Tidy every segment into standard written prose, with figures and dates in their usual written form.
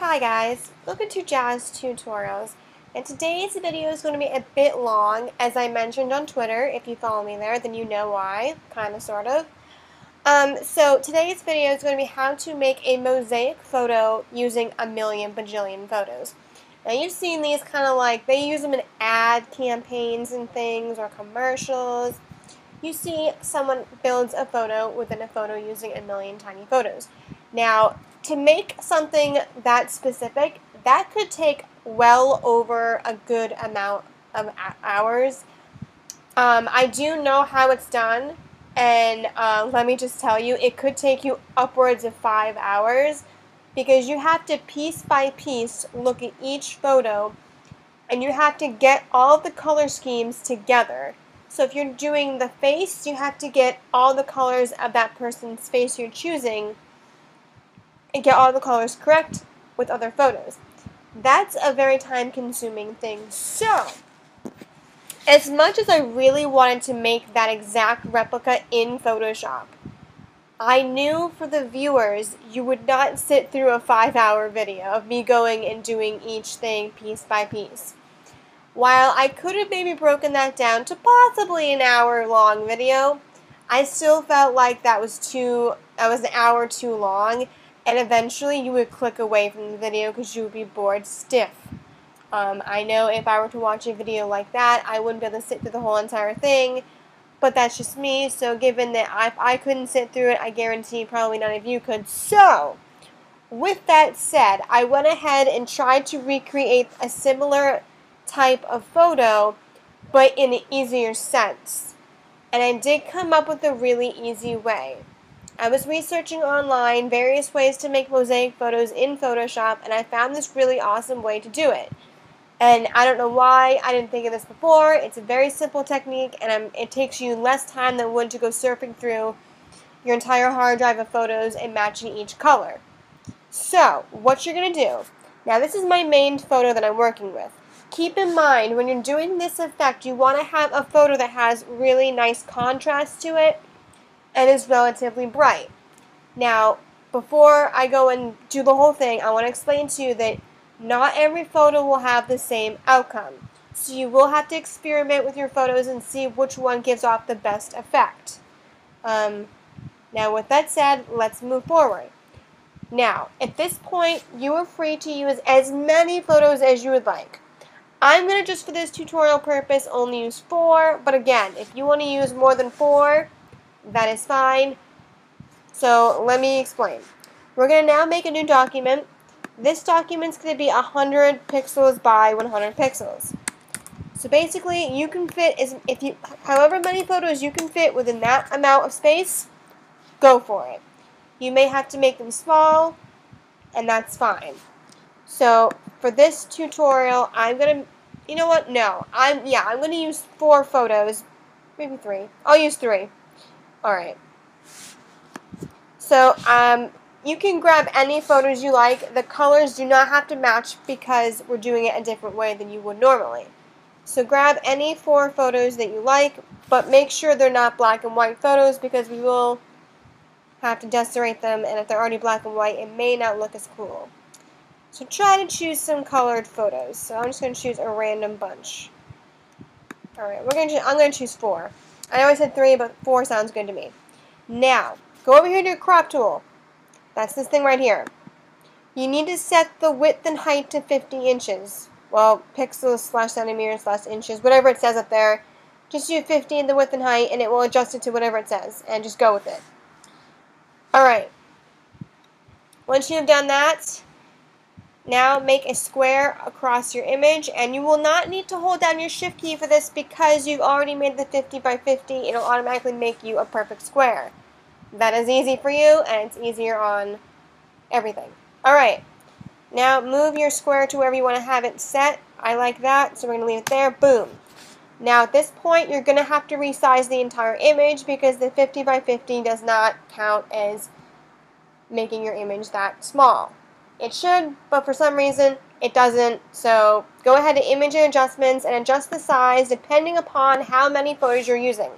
Hi guys, welcome to JazzedTutorials, and today's video is going to be a bit long, as I mentioned on Twitter. If you follow me there, then you know why, kind of, sort of. So today's video is going to be how to make a mosaic photo using a million bajillion photos. Now you've seen these kind of like, they use them in ad campaigns and things, or commercials. You see someone builds a photo within a photo using a million tiny photos. Now, to make something that specific, that could take well over a good amount of hours. I do know how it's done, and let me just tell you, it could take you upwards of 5 hours, because you have to piece by piece look at each photo, and you have to get all the color schemes together. So if you're doing the face, you have to get all the colors of that person's face you're choosing and get all the colors correct with other photos. That's a very time-consuming thing. So, as much as I really wanted to make that exact replica in Photoshop, I knew for the viewers you would not sit through a 5-hour video of me going and doing each thing piece by piece. While I could have maybe broken that down to possibly an hour-long video, I still felt like that was an hour too long, and eventually you would click away from the video because you would be bored stiff. I know if I were to watch a video like that, I wouldn't be able to sit through the whole entire thing, but that's just me. So given that I couldn't sit through it, I guarantee probably none of you could. So, with that said, I went ahead and tried to recreate a similar type of photo, but in an easier sense. And I did come up with a really easy way. I was researching online various ways to make mosaic photos in Photoshop, and I found this really awesome way to do it. And I don't know why I didn't think of this before. It's a very simple technique, and it takes you less time than it would to go surfing through your entire hard drive of photos and matching each color. So, what you're going to do, now this is my main photo that I'm working with. Keep in mind, when you're doing this effect, you want to have a photo that has really nice contrast to it and is relatively bright. Now, before I go and do the whole thing, I want to explain to you that not every photo will have the same outcome. So you will have to experiment with your photos and see which one gives off the best effect. Now, with that said, let's move forward. Now, at this point, you are free to use as many photos as you would like. I'm going to just for this tutorial purpose only use 4, but again, if you want to use more than 4, that is fine. So let me explain. We're going to now make a new document. This document's going to be 100 pixels by 100 pixels. So basically, you can fit however many photos you can fit within that amount of space, go for it. You may have to make them small, and that's fine. So for this tutorial, I'm going to, you know what? No, I'm going to use 4 photos, maybe 3. I'll use 3. Alright. So, you can grab any photos you like. The colors do not have to match because we're doing it a different way than you would normally. So grab any 4 photos that you like, but make sure they're not black and white photos because we will have to desiterate them, and if they're already black and white, it may not look as cool. So try to choose some colored photos. So I'm just going to choose a random bunch. Alright, I'm going to choose 4. I know I said 3, but 4 sounds good to me. Now, go over here to your crop tool. That's this thing right here. You need to set the width and height to 50 inches. Well, pixels / centimeters / inches, whatever it says up there. Just do 50 in the width and height, and it will adjust it to whatever it says. And just go with it. Alright. Once you have done that, now make a square across your image, and you will not need to hold down your shift key for this because you've already made the 50 by 50. It'll automatically make you a perfect square. That is easy for you, and it's easier on everything. Alright, now move your square to wherever you want to have it set. I like that, so we're going to leave it there. Boom. Now at this point, you're going to have to resize the entire image because the 50 by 50 does not count as making your image that small. It should, but for some reason, it doesn't. So go ahead to Image and Adjustments and adjust the size depending upon how many photos you're using.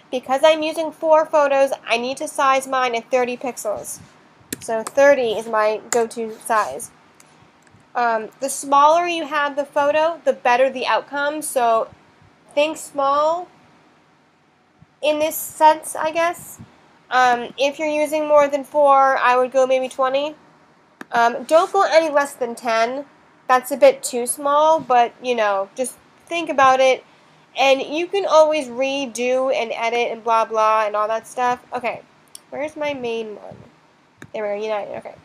Because I'm using 4 photos, I need to size mine at 30 pixels. So 30 is my go-to size. The smaller you have the photo, the better the outcome. So think small in this sense, I guess. If you're using more than 4, I would go maybe 20. Don't go any less than 10. That's a bit too small, but, you know, just think about it. And you can always redo and edit and blah blah and all that stuff. Okay, where's my main one? There we go, United, okay.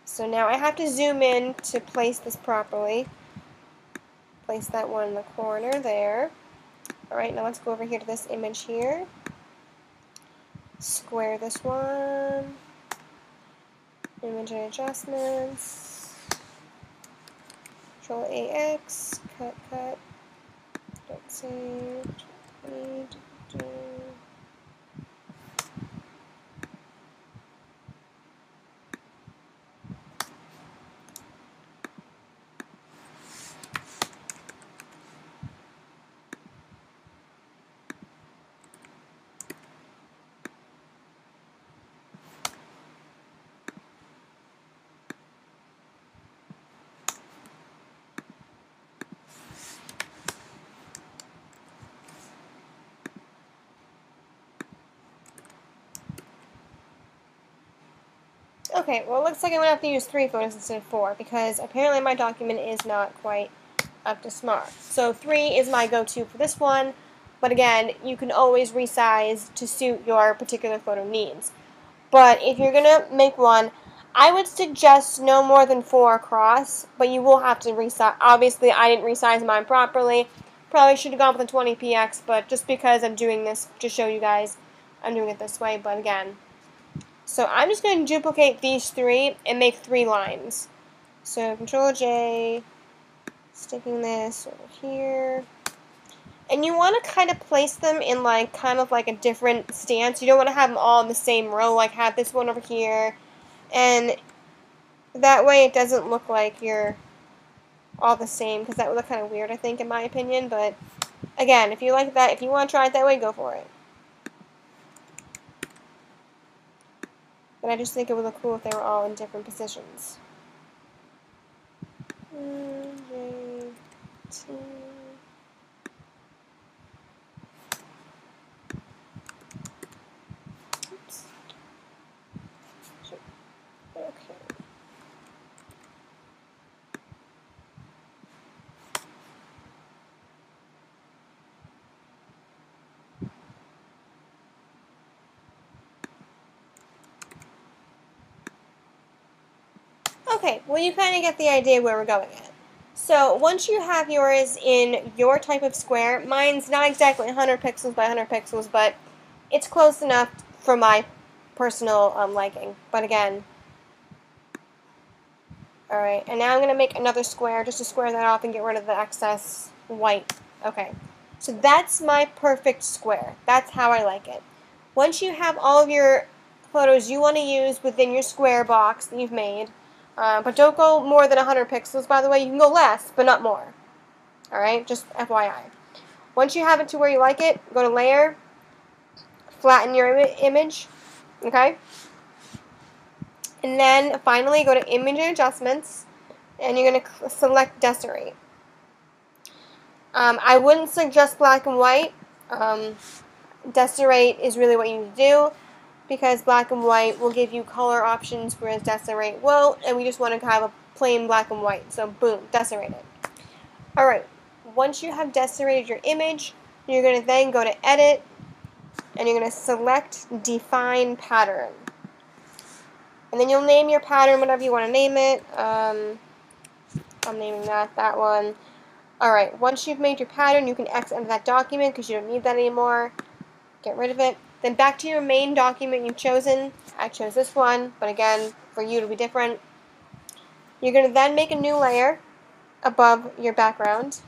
So now I have to zoom in to place this properly. Place that one in the corner there. Alright, now let's go over here to this image here. Square this one. Image and adjustments. Control AX. Cut, cut. Don't save. Need to do. Okay, well it looks like I'm going to have to use 3 photos instead of 4 because apparently my document is not quite up to smart. So 3 is my go-to for this one, but again, you can always resize to suit your particular photo needs. But if you're going to make one, I would suggest no more than 4 across, but you will have to resize. Obviously, I didn't resize mine properly. Probably should have gone with a 20px, but just because I'm doing this to show you guys, I'm doing it this way, but again. So I'm just going to duplicate these 3 and make 3 lines. So Control J, sticking this over here. And you want to kind of place them in like kind of like a different stance. You don't want to have them all in the same row, like have this one over here. And that way it doesn't look like you're all the same, because that would look kind of weird, I think, in my opinion. But again, if you like that, if you want to try it that way, go for it. But I just think it would look cool if they were all in different positions. J, T. Oops. Okay. Okay, well you kind of get the idea where we're going at. So once you have yours in your type of square, mine's not exactly 100 pixels by 100 pixels, but it's close enough for my personal liking. But again, alright, and now I'm going to make another square just to square that off and get rid of the excess white. Okay, so that's my perfect square. That's how I like it. Once you have all of your photos you want to use within your square box that you've made, but don't go more than 100 pixels, by the way. You can go less, but not more. Alright, just FYI. Once you have it to where you like it, go to Layer, flatten your image, okay? And then finally go to Image and Adjustments, and you're going to select Desirate. I wouldn't suggest black and white. Desirate is really what you need to do, because black and white will give you color options, whereas Desirate won't, and we just want to have a plain black and white. So boom, Desirate it. Alright, once you have desirated your image, you're going to then go to Edit, and you're going to select Define Pattern. And then you'll name your pattern whatever you want to name it. I'm naming that one. Alright, once you've made your pattern, you can X out of that document because you don't need that anymore. Get rid of it. Then back to your main document you've chosen. I chose this one, but again, for you it'll be different. You're going to then make a new layer above your background.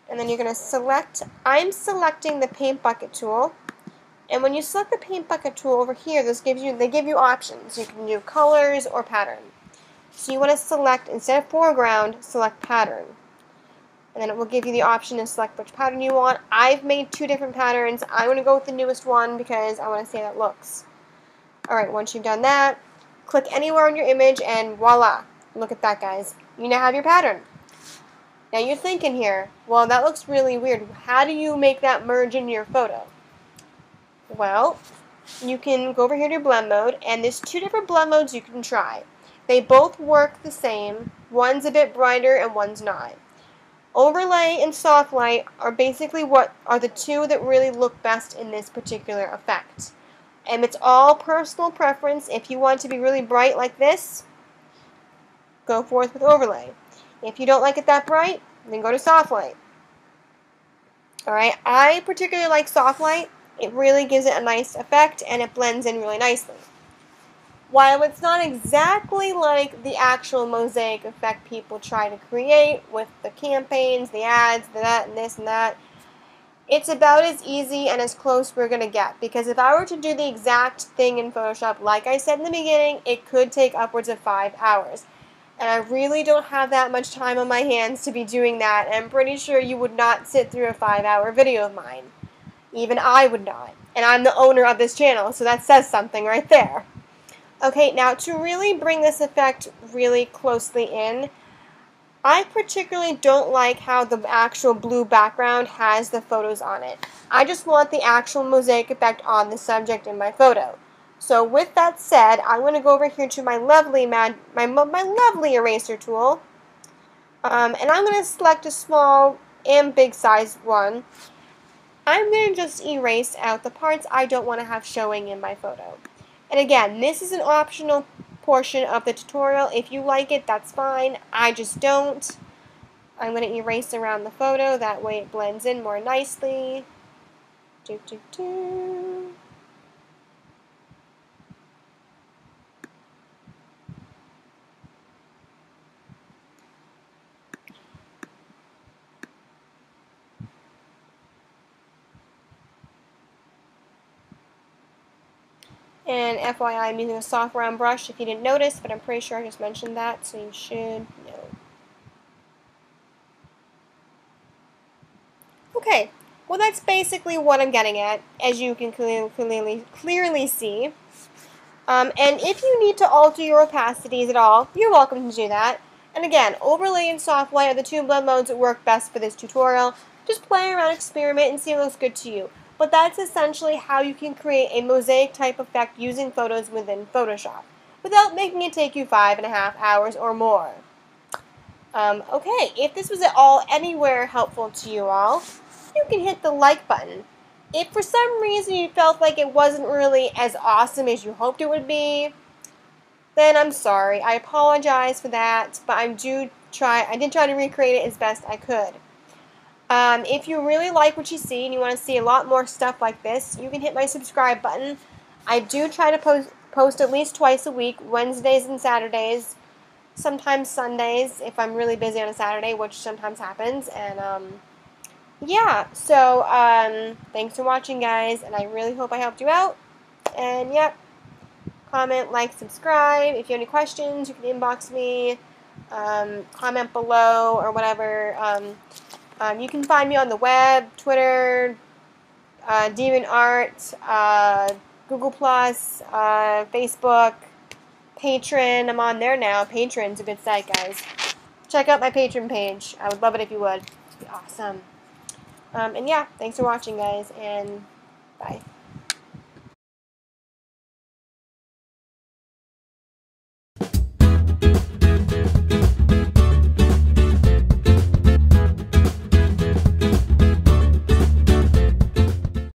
And then you're going to select, I'm selecting the paint bucket tool. And when you select the paint bucket tool over here, they give you options. You can do colors or pattern. So you want to select, instead of foreground, select pattern. And then it will give you the option to select which pattern you want. I've made 2 different patterns. I'm going to go with the newest one because I want to see how it looks. Alright, once you've done that, click anywhere on your image and voila. Look at that, guys. You now have your pattern. Now you're thinking here, well, that looks really weird. How do you make that merge into your photo? Well, you can go over here to blend mode, and there's two different blend modes you can try. They both work the same. One's a bit brighter and one's not. Overlay and soft light are basically what are the two that really look best in this particular effect. And it's all personal preference. If you want to be really bright like this, go forth with overlay. If you don't like it that bright, then go to soft light. Alright, I particularly like soft light. It really gives it a nice effect and it blends in really nicely. While it's not exactly like the actual mosaic effect people try to create with the campaigns, the ads, the that and this and that, it's about as easy and as close we're going to get. Because if I were to do the exact thing in Photoshop, like I said in the beginning, it could take upwards of 5 hours. And I really don't have that much time on my hands to be doing that. And I'm pretty sure you would not sit through a 5-hour video of mine. Even I would not. And I'm the owner of this channel, so that says something right there. Okay, now to really bring this effect really closely in, I particularly don't like how the actual blue background has the photos on it. I just want the actual mosaic effect on the subject in my photo. So with that said, I'm going to go over here to my lovely lovely eraser tool, and I'm going to select a small and big size one. I'm going to just erase out the parts I don't want to have showing in my photo. And again, this is an optional portion of the tutorial. If you like it, that's fine. I just don't. I'm going to erase around the photo. That way it blends in more nicely. And FYI, I'm using a soft round brush if you didn't notice, but I'm pretty sure I just mentioned that, so you should know. Okay, well that's basically what I'm getting at, as you can clearly see. And if you need to alter your opacities at all, you're welcome to do that. And again, overlay and soft light are the two blend modes that work best for this tutorial. Just play around, experiment, and see what looks good to you. But that's essentially how you can create a mosaic type effect using photos within Photoshop, without making it take you 5.5 hours or more. Okay, if this was at all anywhere helpful to you all, you can hit the like button. If for some reason you felt like it wasn't really as awesome as you hoped it would be, then I'm sorry. I apologize for that, but I did try to recreate it as best I could. If you really like what you see and you want to see a lot more stuff like this, you can hit my subscribe button. I do try to post at least twice a week, Wednesdays and Saturdays, sometimes Sundays if I'm really busy on a Saturday, which sometimes happens. And yeah, so thanks for watching, guys, and I really hope I helped you out. And yeah, comment, like, subscribe. If you have any questions, you can inbox me, comment below or whatever. You can find me on the web, Twitter, DeviantArt, Google+, Facebook, Patreon. I'm on there now. Patreon's a good site, guys. Check out my Patreon page. I would love it if you would. It'd be awesome. And yeah, thanks for watching, guys, and bye.